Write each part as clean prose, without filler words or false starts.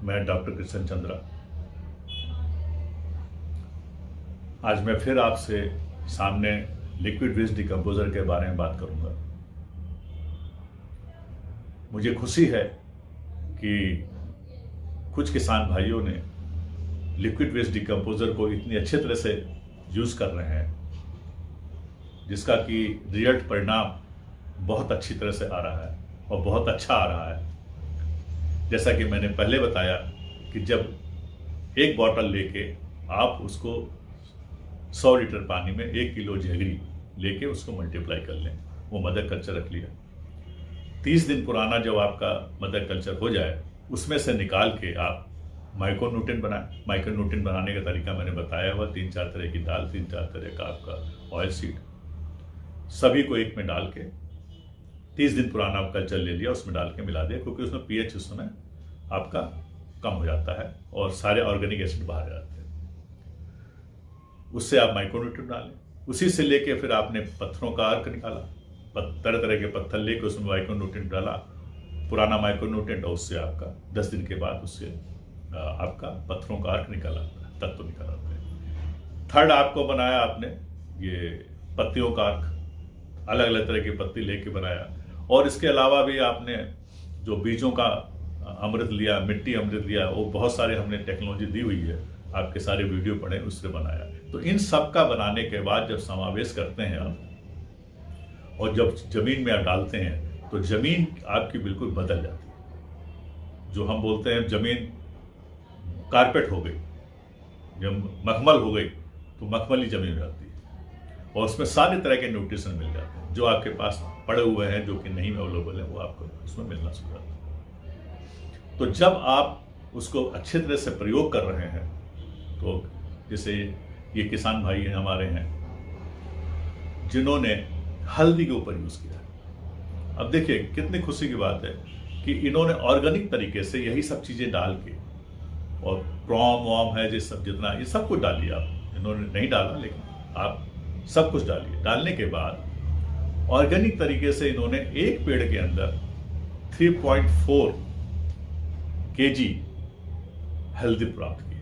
मैं डॉक्टर कृष्ण चंद्रा। आज मैं फिर आपसे सामने लिक्विड वेस्ट डिकम्पोजर के बारे में बात करूंगा। मुझे खुशी है कि कुछ किसान भाइयों ने लिक्विड वेस्ट डिकम्पोजर को इतनी अच्छे तरह से यूज़ कर रहे हैं, जिसका कि रिजल्ट परिणाम बहुत अच्छी तरह से आ रहा है और बहुत अच्छा आ रहा है। जैसा कि मैंने पहले बताया कि जब एक बॉटल लेके आप उसको 100 लीटर पानी में 1 किलो जैगरी लेके उसको मल्टीप्लाई कर लें, वो मदर कल्चर रख लिया। 30 दिन पुराना जब आपका मदर कल्चर हो जाए, उसमें से निकाल के आप माइक्रोन्यूट्रिएंट बनाएं। माइक्रोन्यूट्रिएंट बनाने का तरीका मैंने बताया हुआ, 3-4 तरह की दाल, 3-4 तरह का आपका ऑयल सीड, सभी को एक में डाल के 30 दिन पुराना कल्चर ले लिया, उसमें डाल के मिला दिया, क्योंकि उसमें पीएच उस समय आपका कम हो जाता है और सारे ऑर्गेनिक एसिड बाहर जाते हैं। उससे आप माइक्रोन्यूट्रिएंट डालें। उसी से लेके फिर आपने पत्थरों का अर्क निकाला, तरह तरह के पत्थर लेके उसमें माइक्रोन्यूट्रिएंट डाला, पुराना माइक्रोन्यूट्रिएंट, और उससे आपका 10 दिन के बाद उससे आपका पत्थरों का अर्क निकाला, तत्व निकाल आते हैं। थर्ड आपको बनाया आपने ये पत्तियों का अर्क, अलग अलग तरह की पत्ती लेके बनाया। और इसके अलावा भी आपने जो बीजों का अमृत लिया, मिट्टी अमृत लिया, वो बहुत सारे हमने टेक्नोलॉजी दी हुई है, आपके सारे वीडियो पढ़े, उससे बनाया। तो इन सब का बनाने के बाद जब समावेश करते हैं आप और जब जमीन में आप डालते हैं, तो जमीन आपकी बिल्कुल बदल जाती है। जो हम बोलते हैं जमीन कारपेट हो गई, जब मखमल हो गई तो मखमली जमीन हो जाती है, और उसमें सारे तरह के न्यूट्रिशन मिल जाते हैं जो आपके पास पड़े हुए हैं, जो कि नहीं अवेलेबल है, वो आपको उसमें मिलना शुरू होता है। तो जब आप उसको अच्छे तरह से प्रयोग कर रहे हैं, तो जैसे ये किसान भाई हैं हमारे हैं जिन्होंने हल्दी के ऊपर यूज़ किया। अब देखिए कितनी खुशी की बात है कि इन्होंने ऑर्गेनिक तरीके से यही सब चीज़ें डाल के, और प्रॉम वॉम है, जिस सब जितना ये सब कुछ डालिए आप, इन्होंने नहीं डाला लेकिन आप सब कुछ डालिए। डालने के बाद ऑर्गेनिक तरीके से इन्होंने एक पेड़ के अंदर 3.4 kg हल्दी प्राप्त की,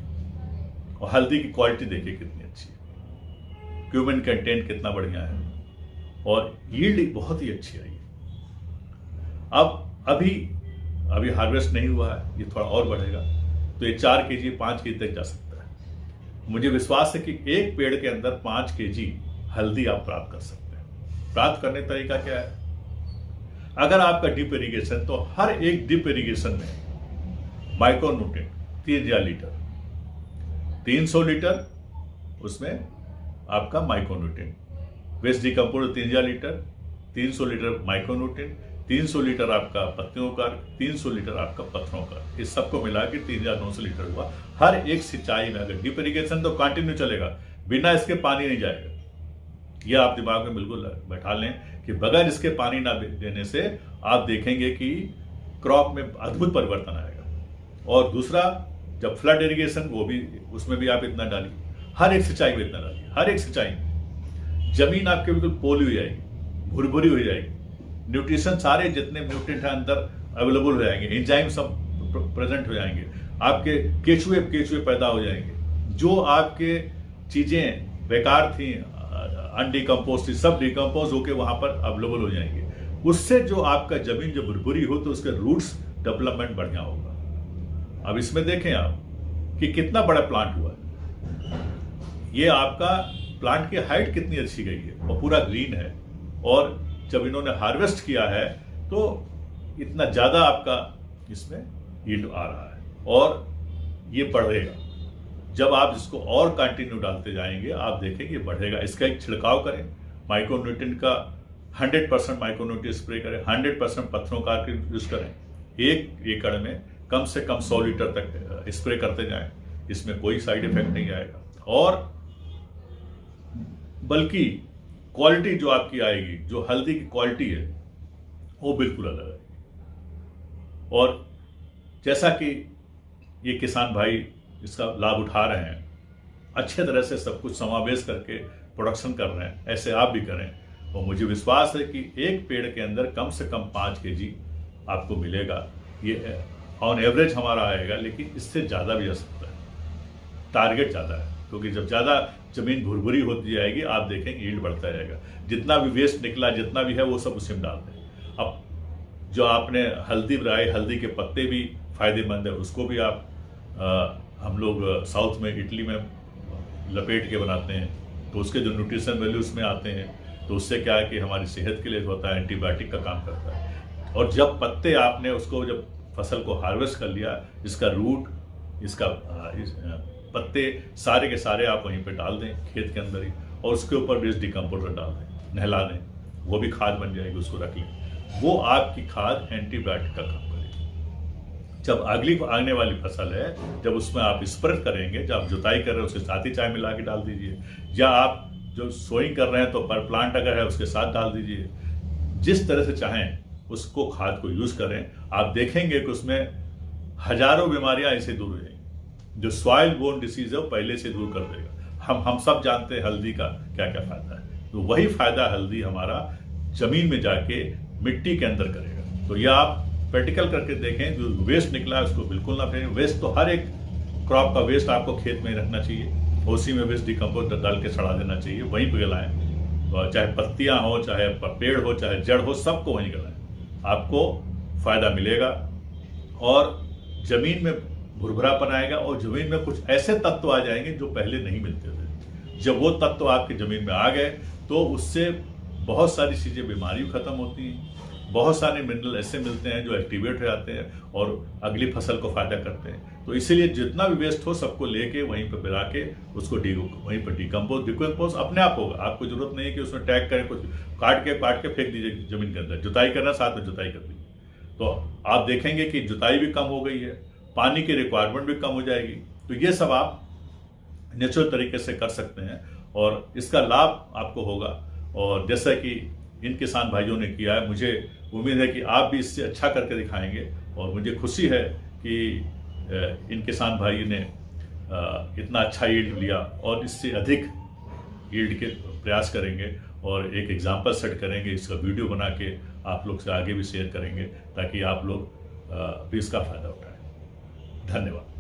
और हल्दी की क्वालिटी देखिए कितनी अच्छी है, क्यूमिन कंटेंट कितना बढ़िया है, और यील्ड बहुत ही अच्छी आई है। अब अभी हार्वेस्ट नहीं हुआ है, ये थोड़ा और बढ़ेगा, तो ये 4 kg 5 kg तक जा सकता है। मुझे विश्वास है कि एक पेड़ के अंदर 5 kg हल्दी आप प्राप्त कर सकते हैं। प्राप्त करने का तरीका क्या है? अगर आपका ड्रिप इरिगेशन, तो हर एक ड्रिप इरिगेशन में माइक्रोन्यूट्रिएंट 3,000 लीटर, 300 लीटर उसमें आपका micronutrient, waste decomposer 3,000 litre, 300 litre micronutrient, 300 litre आपका पत्तियों का, 300 लीटर आपका पत्थरों का, इस सबको मिला के 3,900 लीटर हुआ। हर एक सिंचाई में अगर ड्रिप इरिगेशन तो कंटिन्यू चलेगा, बिना इसके पानी नहीं जाएगा। यह आप दिमाग में बिल्कुल बैठा लें कि बगैर इसके पानी ना देने से आप देखेंगे कि क्रॉप में अद्भुत परिवर्तन आएगा। और दूसरा, जब फ्लड इरिगेशन, वो भी, उसमें भी आप इतना डालिए, हर एक सिंचाई में इतना डालिए, हर एक सिंचाई में जमीन आपके बिल्कुल पोली हो जाएगी, भुरभुरी हो जाएगी, न्यूट्रिशन सारे जितने न्यूट्रिएंट हैं अंदर अवेलेबल हो जाएंगे, एंजाइम सब प्रेजेंट हो जाएंगे, आपके केचुए पैदा हो जाएंगे, जो आपके चीजें बेकार थी, अनडिकम्पोज थी, सब डिकम्पोज होकर वहां पर अवेलेबल हो जाएंगे। उससे जो आपका जमीन जो भुरभुरी हो, तो उसके रूट्स डेवलपमेंट बढ़िया होगा। अब इसमें देखें आप कि कितना बड़ा प्लांट हुआ है, ये आपका प्लांट की हाइट कितनी अच्छी गई है, और पूरा ग्रीन है, और जब इन्होंने हार्वेस्ट किया है तो इतना ज्यादा आपका इसमें यील्ड आ रहा है, और ये बढ़ेगा। जब आप इसको और कंटिन्यू डालते जाएंगे, आप देखेंगे बढ़ेगा। इसका एक छिड़काव करें, माइक्रोन्यूट्रिएंट का 100% माइक्रोन्यूट्रिएंट स्प्रे करें, 100% पत्थरों का यूज करें। 1 एकड़ में कम से कम 100 लीटर तक स्प्रे करते जाएं, इसमें कोई साइड इफेक्ट नहीं आएगा, और बल्कि क्वालिटी जो आपकी आएगी, जो हल्दी की क्वालिटी है, वो बिल्कुल अलग है। और जैसा कि ये किसान भाई इसका लाभ उठा रहे हैं, अच्छे तरह से सब कुछ समावेश करके प्रोडक्शन कर रहे हैं, ऐसे आप भी करें। और मुझे विश्वास है कि एक पेड़ के अंदर कम से कम 5 kg आपको मिलेगा। ये ऑन एवरेज हमारा आएगा, लेकिन इससे ज़्यादा भी आ सकता है। टारगेट ज़्यादा है, क्योंकि जब ज़्यादा ज़मीन भुरभुरी होती जाएगी आप देखेंगे यील्ड बढ़ता जाएगा। जितना भी वेस्ट निकला, जितना भी है, वो सब उसी में डाल दें। अब जो आपने हल्दी बनाई, हल्दी के पत्ते भी फायदेमंद है, उसको भी आप हम लोग साउथ में, इटली में लपेट के बनाते हैं, तो उसके जो न्यूट्रिशन वैल्यू उसमें आते हैं, तो उससे क्या है कि हमारी सेहत के लिए होता है, एंटीबायोटिक का काम करता है। और जब पत्ते आपने उसको, जब फसल को हार्वेस्ट कर लिया, इसका रूट, इसका पत्ते सारे के सारे आप वहीं पे डाल दें खेत के अंदर ही, और उसके ऊपर वेस्ट डिकम्पोजर डाल दें, नहला दें, वो भी खाद बन जाएगी, उसको रख लें। वो आपकी खाद एंटीबायोटिक का काम करेगी। जब अगली आने वाली फसल है, जब उसमें आप स्प्रे करेंगे, जब आप जुताई कर रहे हैं उसके साथ ही चाय मिला के डाल दीजिए, या आप जो सोइंग कर रहे हैं तो पर प्लांट अगर है उसके साथ डाल दीजिए। जिस तरह से चाहें उसको खाद को यूज करें, आप देखेंगे कि उसमें हजारों बीमारियां ऐसे दूर हो जाएंगी। जो सॉइल बोर्न डिसीज है वो पहले से दूर कर देगा। हम सब जानते हैं हल्दी का क्या क्या फायदा है, तो वही फायदा हल्दी हमारा जमीन में जाके मिट्टी के अंदर करेगा। तो यह आप प्रैक्टिकल करके देखें। जो वेस्ट निकला है उसको बिल्कुल ना फेंकें। वेस्ट तो हर एक क्रॉप का वेस्ट आपको खेत में रखना चाहिए, उसी में वेस्ट डिकम्पोज डाल के सड़ा देना चाहिए, वहीं पर गलाएं। तो चाहे पत्तियां हो, चाहे पेड़ हो, चाहे जड़ हो, सबको वहीं गलाएं, आपको फायदा मिलेगा। और जमीन में भुरभुरापन आएगा, और जमीन में कुछ ऐसे तत्व आ जाएंगे जो पहले नहीं मिलते थे। जब वो तत्व आपकी जमीन में आ गए तो उससे बहुत सारी चीजें, बीमारी खत्म होती हैं, बहुत सारे मिनरल ऐसे मिलते हैं जो एक्टिवेट हो जाते हैं और अगली फसल को फायदा करते हैं। तो इसीलिए जितना भी वेस्ट हो सबको लेके वहीं पर मिला के उसको वहीं पर डिकम्पोज अपने आप होगा। आपको जरूरत नहीं है कि उसमें टैग करें, कुछ काट के फेंक दीजिए जमीन के अंदर। जुताई करना, साथ में जुताई कर दीजिए, तो आप देखेंगे कि जुताई भी कम हो गई है, पानी की रिक्वायरमेंट भी कम हो जाएगी। तो ये सब आप नेचुरल तरीके से कर सकते हैं और इसका लाभ आपको होगा। और जैसा कि इन किसान भाइयों ने किया है, मुझे उम्मीद है कि आप भी इससे अच्छा करके दिखाएंगे। और मुझे खुशी है कि इन किसान भाई ने इतना अच्छा यील्ड लिया और इससे अधिक यील्ड के प्रयास करेंगे और एक एग्जाम्पल सेट करेंगे। इसका वीडियो बना के आप लोग से आगे भी शेयर करेंगे ताकि आप लोग भी इसका फायदा उठाएं। धन्यवाद।